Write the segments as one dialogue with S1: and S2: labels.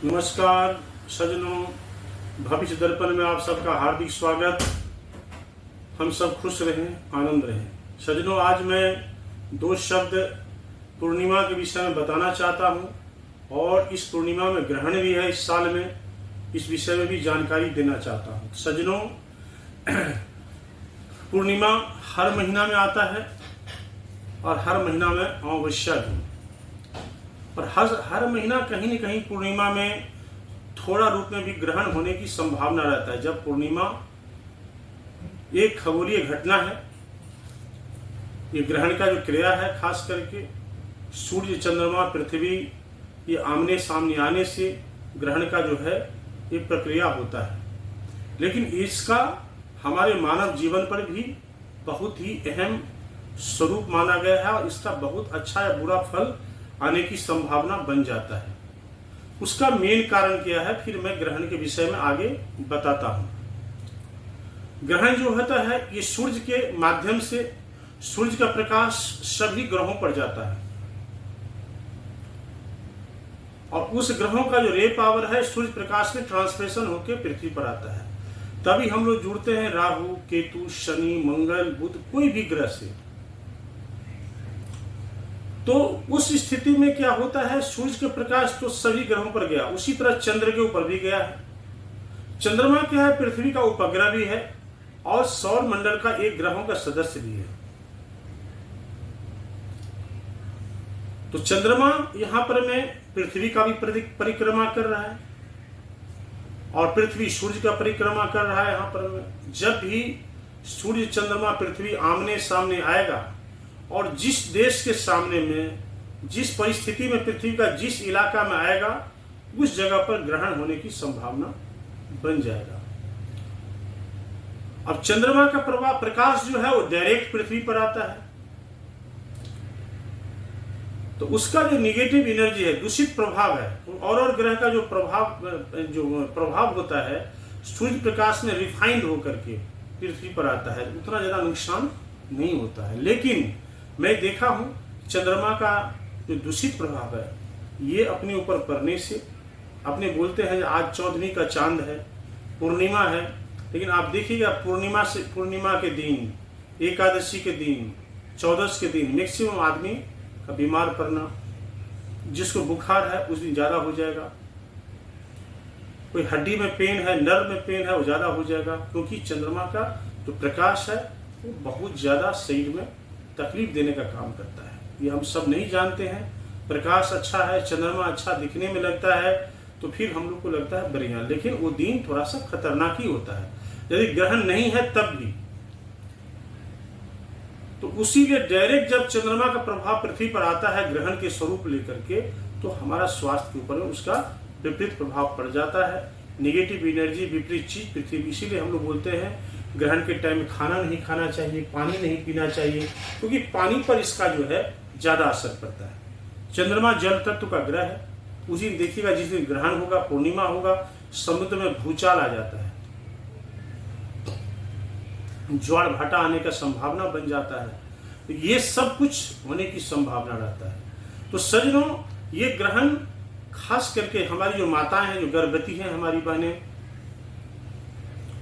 S1: नमस्कार सज्जनों, भविष्य दर्पण में आप सबका हार्दिक स्वागत। हम सब खुश रहें, आनंद रहें। सज्जनों, आज मैं दो शब्द पूर्णिमा के विषय में बताना चाहता हूं और इस पूर्णिमा में ग्रहण भी है इस साल में, इस विषय में भी जानकारी देना चाहता हूं। सज्जनों, पूर्णिमा हर महीना में आता है और हर महीना में अमावस्या भी, और हर महीना कहीं न कहीं पूर्णिमा में थोड़ा रूप में भी ग्रहण होने की संभावना रहता है। जब पूर्णिमा एक खगोलीय घटना है, ये ग्रहण का जो क्रिया है, खास करके सूर्य चंद्रमा पृथ्वी ये आमने सामने आने से ग्रहण का जो है ये प्रक्रिया होता है। लेकिन इसका हमारे मानव जीवन पर भी बहुत ही अहम स्वरूप माना गया है और इसका बहुत अच्छा या बुरा फल आने की संभावना बन जाता है। उसका मेन कारण क्या है, फिर मैं ग्रहण के विषय में आगे बताता हूं। ग्रहण जो होता है ये सूर्य के माध्यम से सूर्य का प्रकाश सभी ग्रहों पर जाता है और उस ग्रहों का जो रे पावर है सूर्य प्रकाश में ट्रांसलेशन होकर पृथ्वी पर आता है। तभी हम लोग जुड़ते हैं राहु, केतु, शनि, मंगल, बुध, कोई भी ग्रह से। तो उस स्थिति में क्या होता है, सूर्य के प्रकाश तो सभी ग्रहों पर गया, उसी तरह चंद्र के ऊपर भी गया है। चंद्रमा क्या है, पृथ्वी का उपग्रह भी है और सौर मंडल का एक ग्रहों का सदस्य भी है। तो चंद्रमा यहां पर में पृथ्वी का भी परिक्रमा कर रहा है और पृथ्वी सूर्य का परिक्रमा कर रहा है। यहां पर में जब भी सूर्य चंद्रमा पृथ्वी आमने सामने आएगा और जिस देश के सामने में, जिस परिस्थिति में पृथ्वी का जिस इलाका में आएगा, उस जगह पर ग्रहण होने की संभावना बन जाएगा। अब चंद्रमा का प्रकाश जो है वो डायरेक्ट पृथ्वी पर आता है, तो उसका जो निगेटिव एनर्जी है, दूषित प्रभाव है, और ग्रह का जो प्रभाव होता है सूर्य प्रकाश में रिफाइंड होकर के पृथ्वी पर आता है, उतना ज्यादा नुकसान नहीं होता है। लेकिन मैं देखा हूं चंद्रमा का जो दूषित प्रभाव है ये अपने ऊपर पड़ने से, अपने बोलते हैं आज 14वीं का चांद है, पूर्णिमा है, लेकिन आप देखिएगा पूर्णिमा के दिन, एकादशी के दिन, चौदस के दिन मैक्सिमम आदमी का बीमार पड़ना, जिसको बुखार है उस दिन ज्यादा हो जाएगा, कोई हड्डी में पेन है, नर्व में पेन है, वो ज्यादा हो जाएगा, क्योंकि चंद्रमा का जो प्रकाश है वो बहुत ज्यादा शरीर में तकलीफ देने का काम करता है। ये हम सब नहीं जानते हैं। प्रकाश अच्छा है, चंद्रमा अच्छा दिखने में लगता है तो फिर हम लोग को लगता है बढ़िया, लेकिन वो दिन थोड़ा सा खतरनाक ही होता है यदि ग्रहण नहीं है तब भी। तो उसीलिए डायरेक्ट जब चंद्रमा का प्रभाव पृथ्वी पर आता है ग्रहण के स्वरूप लेकर के, तो हमारा स्वास्थ्य के ऊपर उसका विपरीत प्रभाव पड़ जाता है। निगेटिव एनर्जी, विपरीत चीज पृथ्वी। इसीलिए हम लोग बोलते हैं ग्रहण के टाइम में खाना नहीं खाना चाहिए, पानी नहीं पीना चाहिए, क्योंकि पानी पर इसका जो है ज्यादा असर पड़ता है। चंद्रमा जल तत्व का ग्रह है। उस दिन देखिएगा जिस दिन ग्रहण होगा, पूर्णिमा होगा, समुद्र में भूचाल आ जाता है, ज्वार भाटा आने का संभावना बन जाता है। तो ये सब कुछ होने की संभावना रहता है। तो सज्जनों, ये ग्रहण खास करके हमारी जो माताएं हैं, जो गर्भवती हैं, हमारी बहनें,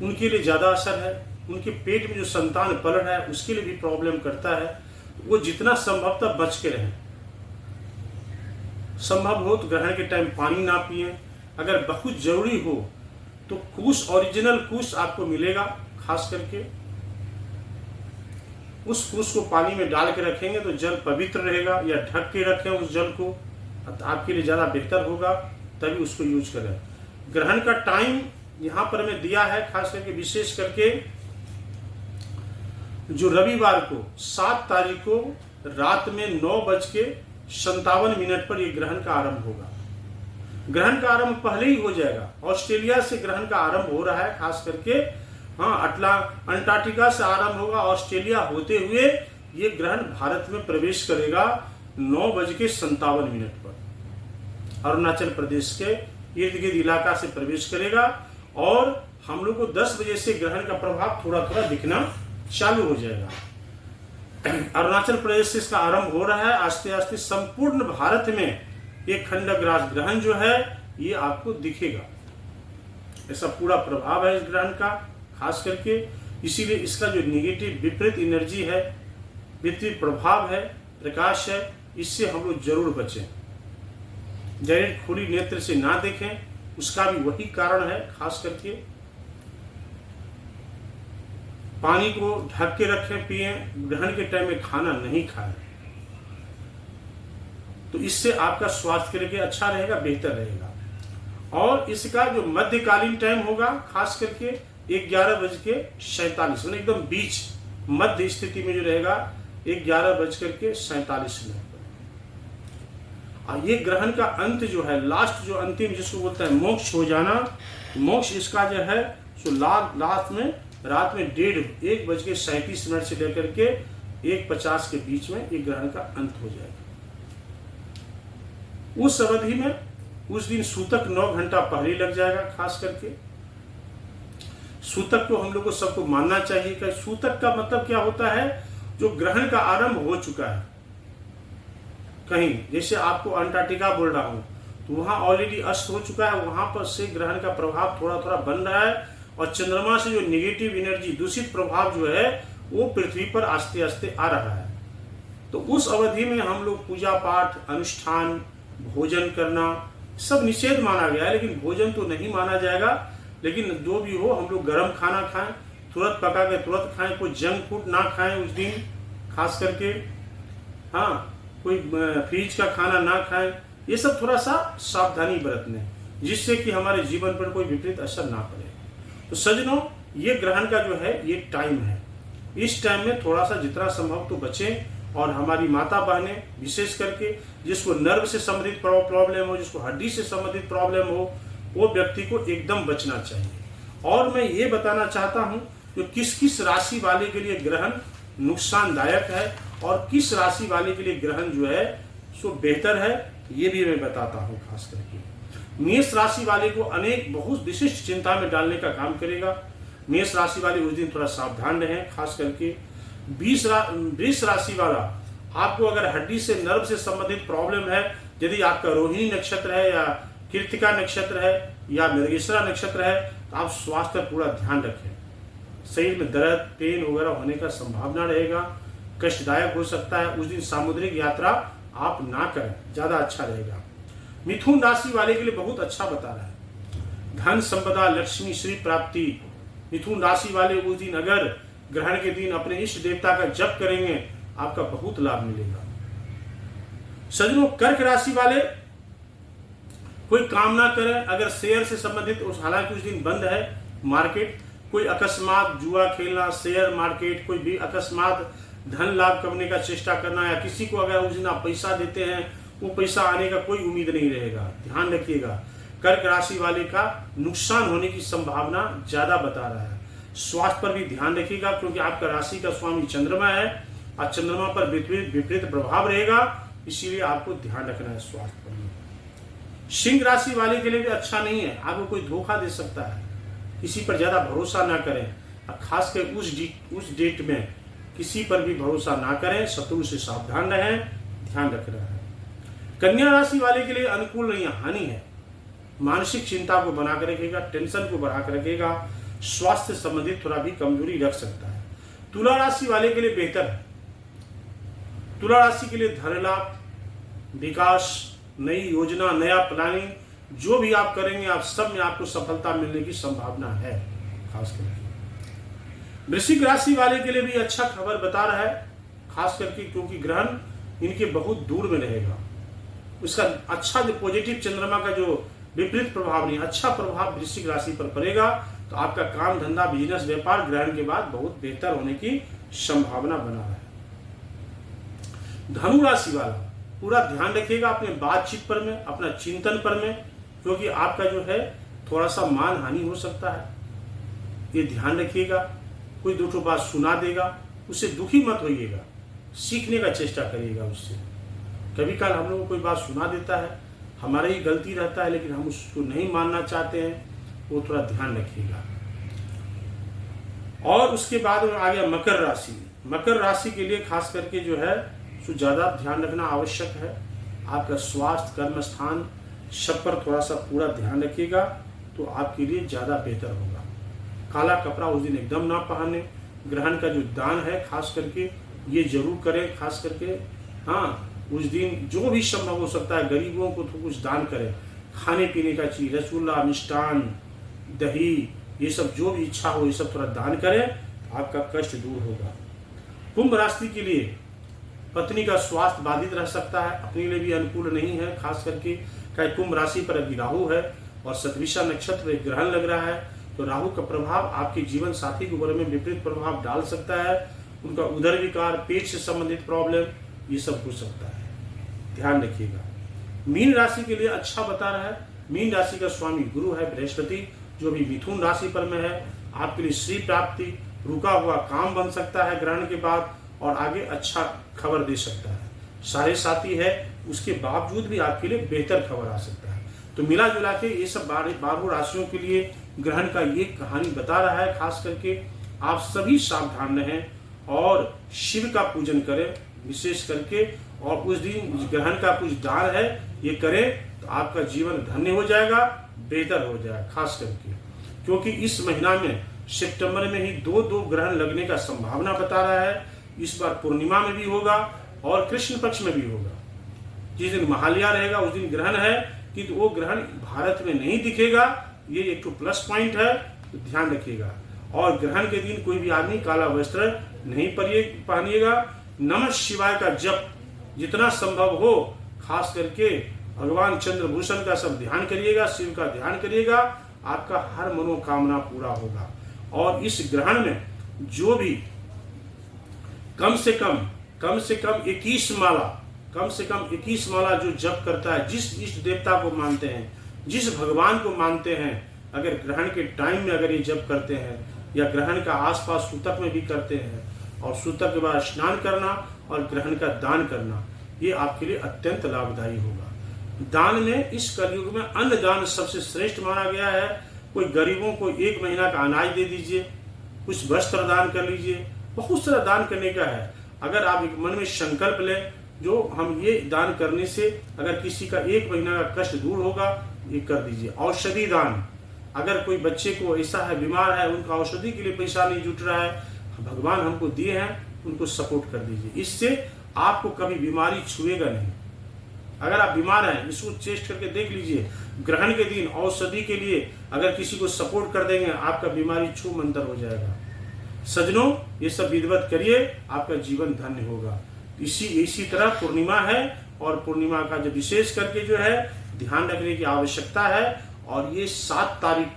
S1: उनके लिए ज्यादा असर है। उनके पेट में जो संतान पल रहा है उसके लिए भी प्रॉब्लम करता है। वो जितना संभवतः बच के रहें, संभव हो तो ग्रहण के टाइम पानी ना पिए। अगर बहुत जरूरी हो तो कुश, ओरिजिनल कुश आपको मिलेगा, खास करके उस कुश को पानी में डाल के रखेंगे तो जल पवित्र रहेगा, या ढक के रखें उस जल को, आपके लिए ज्यादा बेहतर होगा, तभी उसको यूज करें। ग्रहण का टाइम यहां पर मैं दिया है, खास करके विशेष करके जो रविवार को 7 तारीख को रात में 9:57 पर यह ग्रहण का आरंभ होगा। ग्रहण का आरंभ पहले ही हो जाएगा। ऑस्ट्रेलिया से ग्रहण का आरंभ हो रहा है, खास करके अंटार्कटिका से आरंभ होगा, ऑस्ट्रेलिया होते हुए ये ग्रहण भारत में प्रवेश करेगा 9:57 पर। अरुणाचल प्रदेश के इर्द गिर्द इलाका से प्रवेश करेगा और हम लोग को 10 बजे से ग्रहण का प्रभाव थोड़ा थोड़ा दिखना चालू हो जाएगा। अरुणाचल प्रदेश से इसका आरंभ हो रहा है, आस्ते आस्ते संपूर्ण भारत में ये खंडग्रास ग्रहण जो है ये आपको दिखेगा। ऐसा पूरा प्रभाव है इस ग्रहण का खास करके, इसीलिए इसका जो निगेटिव विपरीत एनर्जी है, विपरीत प्रभाव है, प्रकाश है, इससे हम लोग जरूर बचें। डायरेक्ट खुली नेत्र से ना देखें, उसका भी वही कारण है। खास करके पानी को ढक के रखें, पिएं, ग्रहण के टाइम में खाना नहीं खाएं, तो इससे आपका स्वास्थ्य के लिए अच्छा रहेगा, बेहतर रहेगा। और इसका जो मध्यकालीन टाइम होगा खास करके 11:47 मतलब एकदम बीच मध्य स्थिति में जो रहेगा 11:47 मिनट। ये ग्रहण का अंत जो है, लास्ट जो अंतिम जिसको बोलते हैं मोक्ष हो जाना, मोक्ष इसका जो है सो लास्ट में रात में 1:37 से लेकर के 1:50 के बीच में ये ग्रहण का अंत हो जाएगा। उस अवधि में उस दिन सूतक 9 घंटा पहले लग जाएगा। खास करके सूतक को हम लोग को सबको मानना चाहिए कि सूतक का मतलब क्या होता है, जो ग्रहण का आरंभ हो चुका है। कहीं जैसे आपको अंटार्कटिका बोल रहा हूं, तो वहां ऑलरेडी अस्त हो चुका है, वहां पर से ग्रहण का प्रभाव थोड़ा थोड़ा बन रहा है, और चंद्रमा से जो नेगेटिव एनर्जी, दूषित प्रभाव जो है वो पृथ्वी पर आस्ते आस्ते आ रहा है। तो उस अवधि में हम लोग पूजा पाठ, अनुष्ठान, भोजन करना सब निषेध माना गया है, लेकिन भोजन तो नहीं माना जाएगा। लेकिन जो भी हो, हम लोग गर्म खाना खाएं, तुरंत पका के तुरंत खाएं, कोई जंक फूड ना खाएं उस दिन खास करके। हाँ, कोई फ्रिज का खाना ना खाएं, ये सब थोड़ा सा सावधानी बरतने, जिससे कि हमारे जीवन पर कोई विपरीत असर ना पड़े। तो सज्जनों, ये ग्रहण का जो है ये टाइम है, इस टाइम में थोड़ा सा जितना संभव तो बचें। और हमारी माता बहनें विशेष करके, जिसको नर्व से संबंधित प्रॉब्लम हो, जिसको हड्डी से संबंधित प्रॉब्लम हो, वो व्यक्ति को एकदम बचना चाहिए। और मैं ये बताना चाहता हूँ कि किस किस राशि वाले के लिए ग्रहण नुकसानदायक है और किस राशि वाले के लिए ग्रहण जो है सो बेहतर है, ये भी मैं बताता हूँ। खास करके मेष राशि वाले को अनेक बहुत विशिष्ट चिंता में डालने का काम करेगा। मेष राशि वाले उस दिन थोड़ा सावधान रहें। खास करके वृष राशि वाला, आपको अगर हड्डी से, नर्व से संबंधित प्रॉब्लम है, यदि आपका रोहिणी नक्षत्र है या कृतिका नक्षत्र है या मृगशिरा नक्षत्र है, तो आप स्वास्थ्य पर पूरा ध्यान रखें। शरीर में दर्द, पेन वगैरह होने का संभावना रहेगा, कष्टदायक हो सकता है। उस दिन सामुद्रिक यात्रा आप ना करें, ज्यादा अच्छा रहेगा। मिथुन राशि वाले के लिए बहुत अच्छा बता रहा है, धन संपदा, लक्ष्मी, श्री प्राप्ति। मिथुन राशि वाले उस दिन अगर ग्रहण के दिन अपने इष्ट देवता का जप करेंगे, आपका बहुत लाभ मिलेगा। सज्जनों, कर्क राशि वाले कोई काम ना करें अगर शेयर से संबंधित, हालांकि उस दिन बंद है मार्केट, कोई अकस्मात जुआ खेलना, शेयर मार्केट, कोई भी अकस्मात धन लाभ करने का चेष्टा करना, या किसी को अगर उस दिन आप पैसा देते हैं, वो पैसा आने का कोई उम्मीद नहीं रहेगा। ध्यान रखिएगा, कर्क राशि वाले का नुकसान होने की संभावना ज्यादा बता रहा है। स्वास्थ्य पर भी ध्यान रखिएगा, क्योंकि आपका राशि का स्वामी चंद्रमा है और चंद्रमा पर विपरीत प्रभाव रहेगा, इसीलिए आपको ध्यान रखना है स्वास्थ्य पर। सिंह राशि वाले के लिए भी अच्छा नहीं है, आपको कोई धोखा दे सकता है, किसी पर ज्यादा भरोसा ना करें, और खासकर उस डेट में किसी पर भी भरोसा ना करें, शत्रु से सावधान रहें, ध्यान रखना है। कन्या राशि वाले के लिए अनुकूल नहीं है, हानि है, मानसिक चिंता को बनाकर रखेगा, टेंशन को बढ़ाकर रखेगा, स्वास्थ्य संबंधित थोड़ा भी कमजोरी रख सकता है। तुला राशि वाले के लिए बेहतर है, तुला राशि के लिए धन लाभ, विकास, नई योजना, नया प्लानिंग, जो भी आप करेंगे आप सब में आपको सफलता मिलने की संभावना है। खास करके वृश्चिक राशि वाले के लिए भी अच्छा खबर बता रहा है, खास करके क्योंकि ग्रहण इनके बहुत दूर में रहेगा। उसका अच्छा जो पॉजिटिव चंद्रमा का जो विपरीत प्रभाव नहीं, अच्छा प्रभाव वृश्चिक राशि पर पड़ेगा, तो आपका काम धंधा, बिजनेस, व्यापार ग्रहण के बाद बहुत बेहतर होने की संभावना बना रहा है। धनु राशि वाला पूरा ध्यान रखिएगा अपने बातचीत पर में, अपना चिंतन पर में, क्योंकि आपका जो है थोड़ा सा मान हानि हो सकता है, ये ध्यान रखिएगा। कोई दो ठो बात सुना देगा, उससे दुखी मत होइएगा, सीखने का चेष्टा करिएगा उससे। कभी काल हम लोग को कोई बात सुना देता है, हमारा ही गलती रहता है, लेकिन हम उसको नहीं मानना चाहते हैं, वो थोड़ा ध्यान रखिएगा। और उसके बाद में आ गया मकर राशि। मकर राशि के लिए खास करके जो है सो ज़्यादा ध्यान रखना आवश्यक है। आपका स्वास्थ्य, कर्म स्थान सब पर थोड़ा सा पूरा ध्यान रखिएगा तो आपके लिए ज़्यादा बेहतर होगा। काला कपड़ा उस दिन एकदम ना पहने। ग्रहण का जो दान है खास करके ये जरूर करें, खास करके हाँ उस दिन जो भी संभव हो सकता है गरीबों को तो कुछ दान करें। खाने पीने का चीज़, रसगुल्ला, मिष्टान, दही, ये सब जो भी इच्छा हो ये सब थोड़ा दान करें, आपका कष्ट दूर होगा। कुंभ राशि के लिए पत्नी का स्वास्थ्य बाधित रह सकता है, अपने लिए भी अनुकूल नहीं है, खास करके कहीं कुंभ राशि पर अभी राहु है और शतभिषा नक्षत्र एक ग्रहण लग रहा है, तो राहु का प्रभाव आपके जीवन साथी के ऊपर में विपरीत प्रभाव डाल सकता है। उनका उदर विकार, पेट से संबंधित प्रॉब्लम, ये सब हो सकता है, ध्यान रखिएगा। मीन राशि के लिए अच्छा बता रहा है। मीन राशि का स्वामी गुरु है बृहस्पति, जो भी मिथुन राशि पर में है। आपके लिए श्री प्राप्ति, रुका हुआ काम बन सकता है ग्रहण के बाद और आगे अच्छा खबर दे सकता है। साढ़े साथी है, उसके बावजूद भी आपके लिए बेहतर खबर आ सकता है। तो मिला जुला के ये सब 12 राशियों के लिए ग्रहण का ये कहानी बता रहा है। खास करके आप सभी सावधान रहें और शिव का पूजन करें विशेष करके, और उस दिन ग्रहण का कुछ दान है ये करें तो आपका जीवन धन्य हो जाएगा, बेहतर हो जाएगा। खास करके क्योंकि इस महीना में सितंबर में ही 2 ग्रहण लगने का संभावना बता रहा है। इस बार पूर्णिमा में भी होगा और कृष्ण पक्ष में भी होगा। जिस दिन महालया रहेगा उस दिन ग्रहण है, किंतु वो ग्रहण भारत में नहीं दिखेगा, ये एक तो प्लस पॉइंट है, तो ध्यान रखिएगा। और ग्रहण के दिन कोई भी आदमी काला वस्त्र नहीं पहनिएगा। नमः शिवाय का जप जितना संभव हो, खास करके भगवान चंद्रभूषण का सब ध्यान करिएगा, शिव का ध्यान करिएगा, आपका हर मनोकामना पूरा होगा। और इस ग्रहण में जो भी कम से कम 21 माला जो जप करता है, जिस इष्ट देवता को मानते हैं, जिस भगवान को मानते हैं, अगर ग्रहण के टाइम में अगर ये जप करते हैं या ग्रहण का आसपास सूतक में भी करते हैं, और सूतक के बाद स्नान करना और ग्रहण का दान करना, ये आपके लिए अत्यंत लाभदायी होगा। दान में इस कलयुग में अन्न दान सबसे श्रेष्ठ माना गया है। कोई गरीबों को 1 महीना का अनाज दे दीजिए, कुछ वस्त्र दान कर लीजिए, बहुत सारा दान करने का है। अगर आप एक मन में संकल्प लें जो हम ये दान करने से अगर किसी का 1 महीना का कष्ट दूर होगा, ये कर दीजिए। औषधि दान, अगर कोई बच्चे को ऐसा है बीमार है, उनका औषधि के लिए पैसा नहीं जुट रहा है, भगवान हमको दिए हैं, उनको सपोर्ट कर दीजिए। इससे आपको कभी बीमारी छुएगा नहीं। अगर आप बीमार हैं, इसको टेस्ट करके देख लीजिए। ग्रहण के दिन औषधि के लिए अगर किसी को सपोर्ट कर देंगे, आपका बीमारी छू मंतर हो जाएगा। सज्जनों, ये सब विधिवत करिए, आपका जीवन धन्य होगा। इसी तरह पूर्णिमा है, और पूर्णिमा का जो विशेष करके जो है ध्यान रखने की आवश्यकता है। और ये 7 तारीख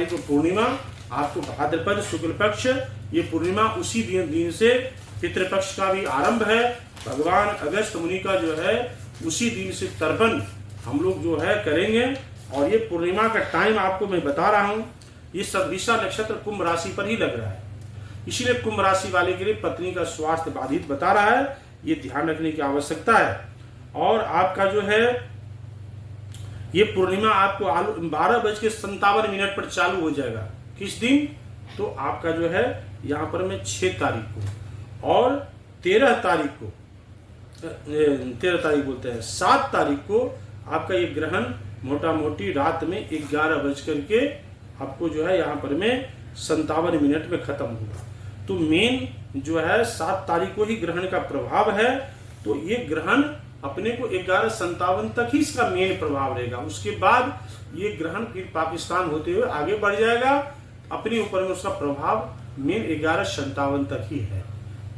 S1: को पूर्णिमा, आपको भाद्रपद शुक्ल पक्ष, ये पूर्णिमा उसी दिन से पितृपक्ष का भी आरंभ है। भगवान अगस्त मुनि का जो है उसी दिन से तर्पण हम लोग जो है करेंगे। और ये पूर्णिमा का टाइम आपको मैं बता रहा हूँ, ये शतभिषा नक्षत्र कुंभ राशि पर ही लग रहा है, इसीलिए कुंभ राशि वाले के लिए पत्नी का स्वास्थ्य बाधित बता रहा है, ये ध्यान रखने की आवश्यकता है। और आपका जो है ये पूर्णिमा आपको 12:57 पर चालू हो जाएगा। किस दिन? तो आपका जो है यहाँ पर में 6 तारीख को और 13 तारीख को 7 तारीख को आपका ये ग्रहण मोटा मोटी रात में 11 आपको जो है यहाँ पर में 57 में खत्म होगा। तो मेन जो है 7 तारीख को ही ग्रहण का प्रभाव है। तो ये ग्रहण अपने को 11:57 तक ही इसका मेन प्रभाव रहेगा। उसके बाद ये ग्रहण फिर पाकिस्तान होते हुए आगे बढ़ जाएगा, अपने ऊपर में उसका प्रभाव मेन 11:57 तक ही है।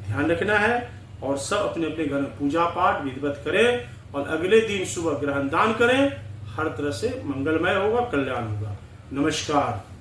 S1: ध्यान रखना है। और सब अपने अपने घर में पूजा पाठ विधिवत करें और अगले दिन सुबह ग्रहण दान करें। हर तरह से मंगलमय होगा, कल्याण होगा। नमस्कार।